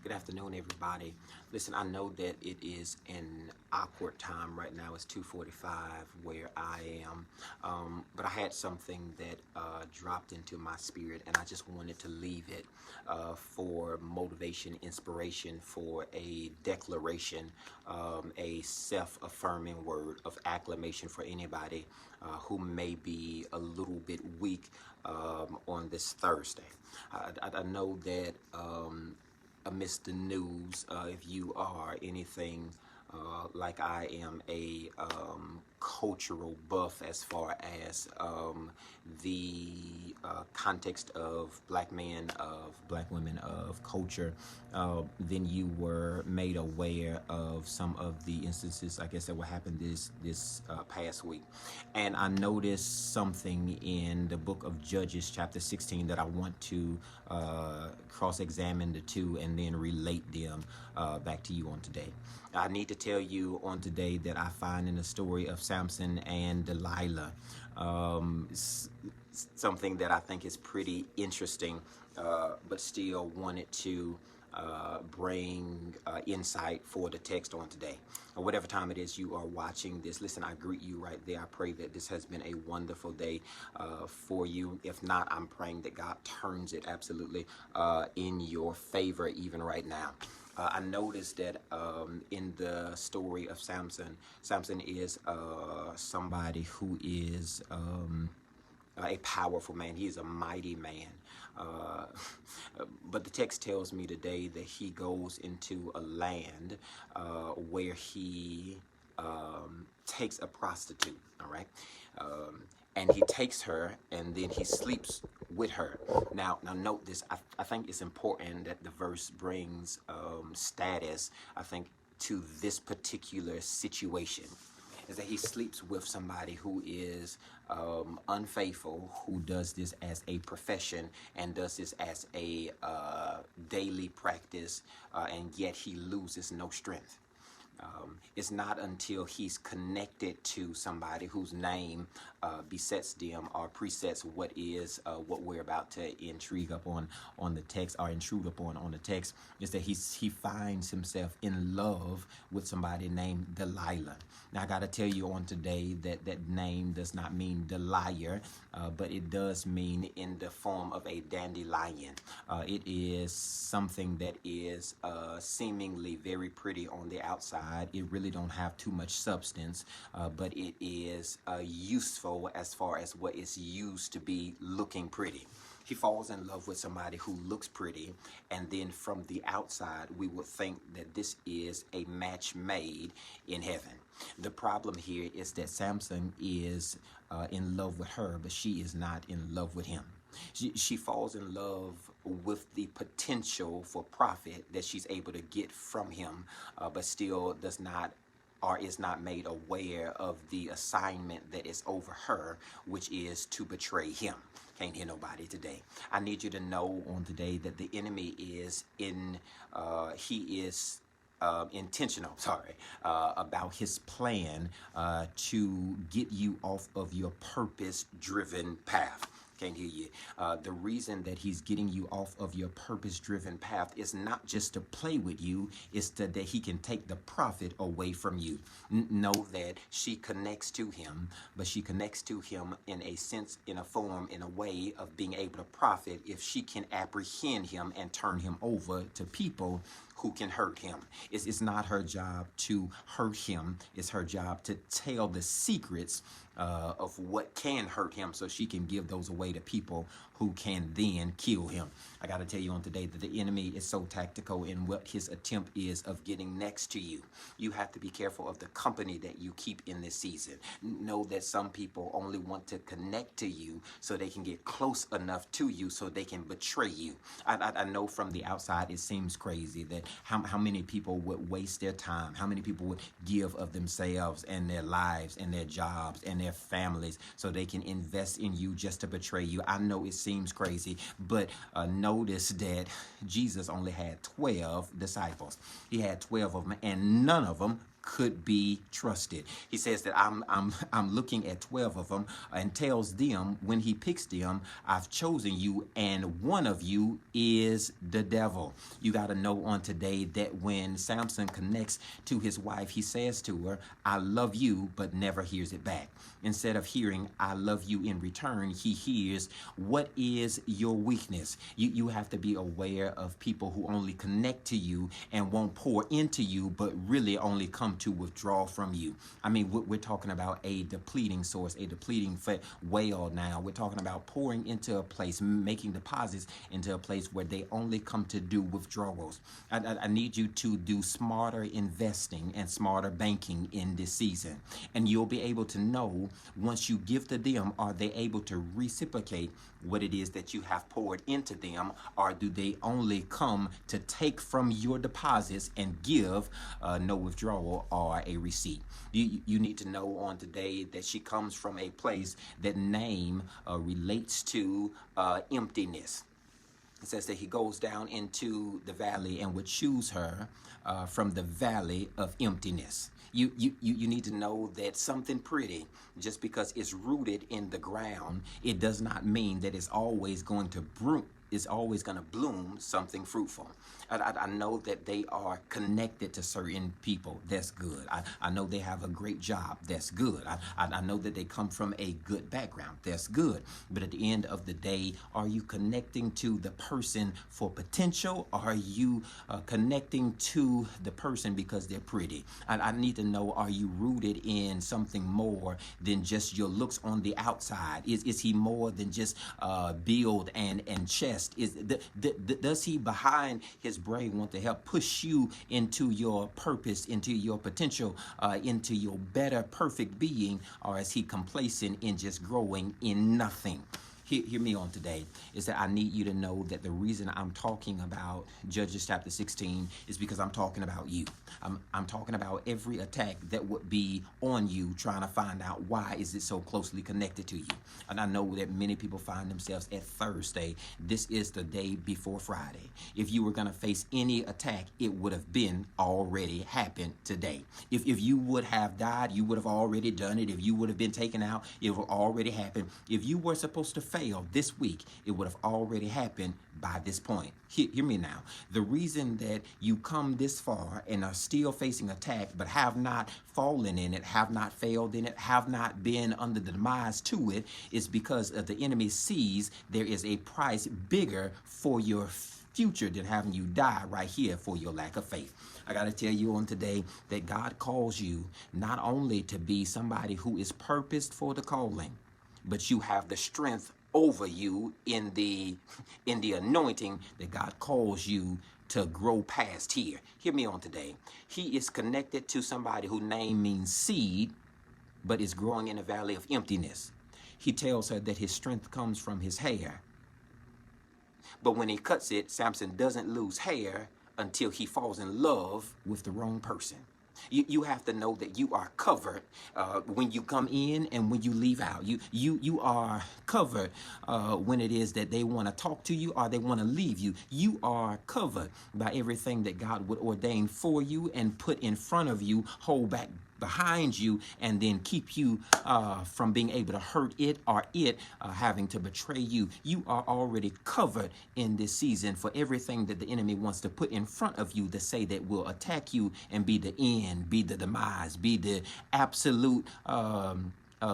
Good afternoon, everybody. Listen, I know that it is an awkward time right now. It's 2:45 where I am, but I had something that dropped into my spirit, and I just wanted to leave it for motivation, inspiration, for a declaration, a self-affirming word of acclamation for anybody who may be a little bit weak on this Thursday. I know that. Amidst the news, if you are anything like I am, a cultural buff as far as the context of black men, of black women, of culture, then you were made aware of some of the instances, I guess, that what happened this past week. And I noticed something in the book of Judges, chapter 16, that I want to cross-examine the two and then relate them back to you on today. I need to tell you on today that I find in the story of Sampson and Delilah something that I think is pretty interesting, but still wanted to bring insight for the text on today. Whatever time it is you are watching this, listen, I greet you right there. I pray that this has been a wonderful day for you. If not, I'm praying that God turns it absolutely in your favor even right now. I noticed that in the story of Samson, Samson is somebody who is a powerful man. He is a mighty man. But the text tells me today that he goes into a land where he takes a prostitute, all right? And he takes her and then he sleeps with her. Now note this. I think it's important that the verse brings status, I think, to this particular situation, is that he sleeps with somebody who is unfaithful, who does this as a profession and does this as a daily practice, and yet he loses no strength. It's not until he's connected to somebody whose name besets them or presets what we're about to intrigue upon on the text, or intrude upon on the text, is that he finds himself in love with somebody named Delilah. Now I got to tell you on today that that name does not mean Delilah, but it does mean in the form of a dandelion. It is something that is seemingly very pretty on the outside. It really don't have too much substance, but it is useful as far as what it's used to be looking pretty. He falls in love with somebody who looks pretty, and then from the outside we would think that this is a match made in heaven. The problem here is that Samson is in love with her, but she is not in love with him. She falls in love with the potential for profit that she's able to get from him, but still does not or is not made aware of the assignment that is over her, which is to betray him. Can't hear nobody today. I need you to know on today that the enemy is intentional, about his plan to get you off of your purpose-driven path. Can't hear you. The reason that he's getting you off of your purpose-driven path is not just to play with you, it's that he can take the profit away from you. Know that she connects to him, but she connects to him in a sense, in a form, in a way of being able to profit if she can apprehend him and turn him over to people who can hurt him. It's not her job to hurt him. It's her job to tell the secrets of what can hurt him so she can give those away to people who can then kill him. I got to tell you on today that the enemy is so tactical in what his attempt is of getting next to you. You have to be careful of the company that you keep in this season. Know that some people only want to connect to you so they can get close enough to you so they can betray you. I know from the outside it seems crazy that how many people would waste their time, how many people would give of themselves and their lives and their jobs and their families so they can invest in you just to betray you. I know it seems crazy, but notice that Jesus only had 12 disciples. He had 12 of them, and none of them could be trusted. He says that I'm looking at 12 of them, and tells them when he picks them, I've chosen you, and one of you is the devil. You got to know on today that when Sampson connects to his wife, he says to her, I love you, but never hears it back. Instead of hearing, I love you in return, he hears, what is your weakness? You have to be aware of people who only connect to you and won't pour into you, but really only come to withdraw from you. I mean, we're talking about a depleting source, a depleting well now. We're talking about pouring into a place, making deposits into a place where they only come to do withdrawals. I need you to do smarter investing and smarter banking in this season. And you'll be able to know once you give to them, are they able to reciprocate what it is that you have poured into them, or do they only come to take from your deposits and give no withdrawal or a receipt? You need to know on today that she comes from a place that name relates to emptiness. It says that he goes down into the valley and would choose her from the valley of emptiness. You need to know that something pretty, just because it's rooted in the ground, it does not mean that it's always going to bloom something fruitful. I know that they are connected to certain people. That's good. I know they have a great job. That's good. I know that they come from a good background. That's good. But at the end of the day, are you connecting to the person for potential? Or are you connecting to the person because they're pretty? I need to know, are you rooted in something more than just your looks on the outside? Is he more than just build and chest? Does he behind his brain want to help push you into your purpose, into your potential, into your better perfect being, or is he complacent in just growing in nothing? Hear me on today, is that I need you to know that the reason I'm talking about Judges chapter 16 is because I'm talking about you. I'm talking about every attack that would be on you, trying to find out why is it so closely connected to you. And I know that many people find themselves at Thursday. This is the day before Friday. If you were going to face any attack, it would have been already happened today. If you would have died, you would have already done it. If you would have been taken out, it would have already happened. If you were supposed to fail this week, it would have already happened by this point. Hear me now. The reason that you come this far and are still facing attack, but have not fallen in it, have not failed in it, have not been under the demise to it, is because the enemy sees there is a price bigger for your future than having you die right here for your lack of faith. I got to tell you on today that God calls you not only to be somebody who is purposed for the calling, but you have the strength over you in the anointing that God calls you to grow past here. Hear me on today. He is connected to somebody whose name means seed, but is growing in a valley of emptiness. He tells her that his strength comes from his hair. But when he cuts it, Sampson doesn't lose hair until he falls in love with the wrong person. You have to know that you are covered when you come in and when you leave out. You are covered when it is that they want to talk to you or they want to leave you. You are covered by everything that God would ordain for you and put in front of you, hold back behind you, and then keep you from being able to hurt it or it having to betray you. You are already covered in this season for everything that the enemy wants to put in front of you to say that will attack you and be the end, be the demise, be the absolute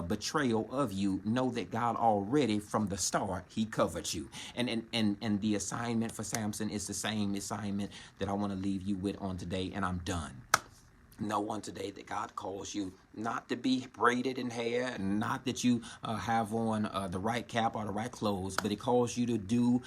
betrayal of you. Know that God already from the start, he covered you. And the assignment for Sampson is the same assignment that I want to leave you with on today, and I'm done. Know on today that God calls you not to be braided in hair, not that you have on the right cap or the right clothes, but he calls you to do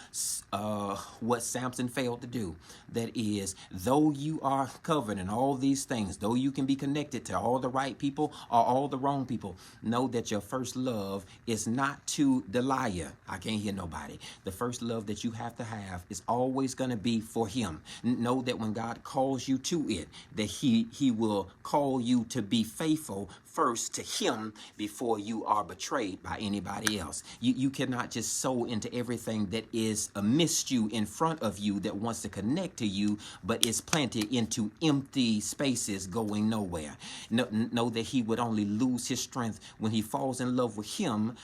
what Sampson failed to do. That is, though you are covered in all these things, though you can be connected to all the right people or all the wrong people, know that your first love is not to Delilah. I can't hear nobody. The first love that you have to have is always going to be for him. Know that when God calls you to it, that he will call you to be faithful faithful first to him before you are betrayed by anybody else. You cannot just sow into everything that is amidst you, in front of you, that wants to connect to you, but is planted into empty spaces going nowhere. Know that he would only lose his strength when he falls in love with him,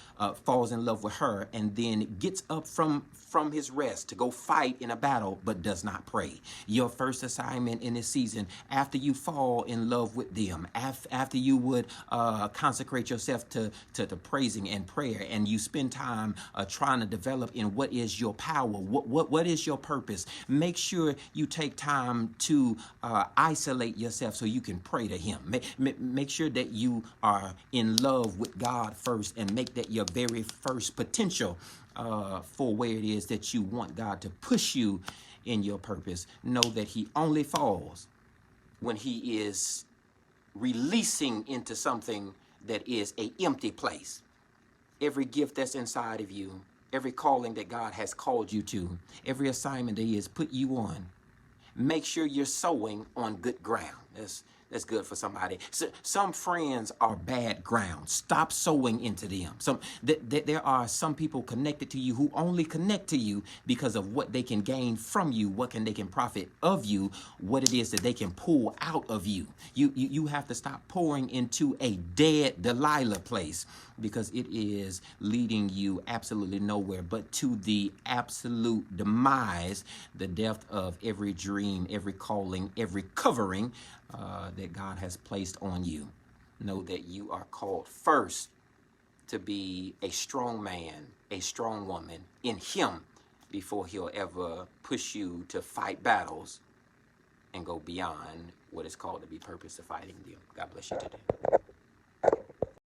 falls in love with her, and then gets up from his rest to go fight in a battle, but does not pray. Your first assignment in this season, after you fall in love with them, after you would consecrate yourself to praising and prayer, and you spend time trying to develop in what is your power, what is your purpose, make sure you take time to isolate yourself so you can pray to him. Make sure that you are in love with God first, and make that your very first potential for where it is that you want God to push you in your purpose. Know that he only falls when he is releasing into something that is an empty place. Every gift that's inside of you, every calling that God has called you to, every assignment that he has put you on, make sure you're sowing on good ground. That's good for somebody. So, some friends are bad ground. Stop sowing into them. There are some people connected to you who only connect to you because of what they can gain from you, they can profit of you, what it is that they can pull out of you. You have to stop pouring into a dead Delilah place, because it is leading you absolutely nowhere but to the absolute demise, the death of every dream, every calling, every covering that God has placed on you. Know that you are called first to be a strong man, a strong woman in him, before he'll ever push you to fight battles and go beyond what is called to be purpose of fighting them. God bless you today.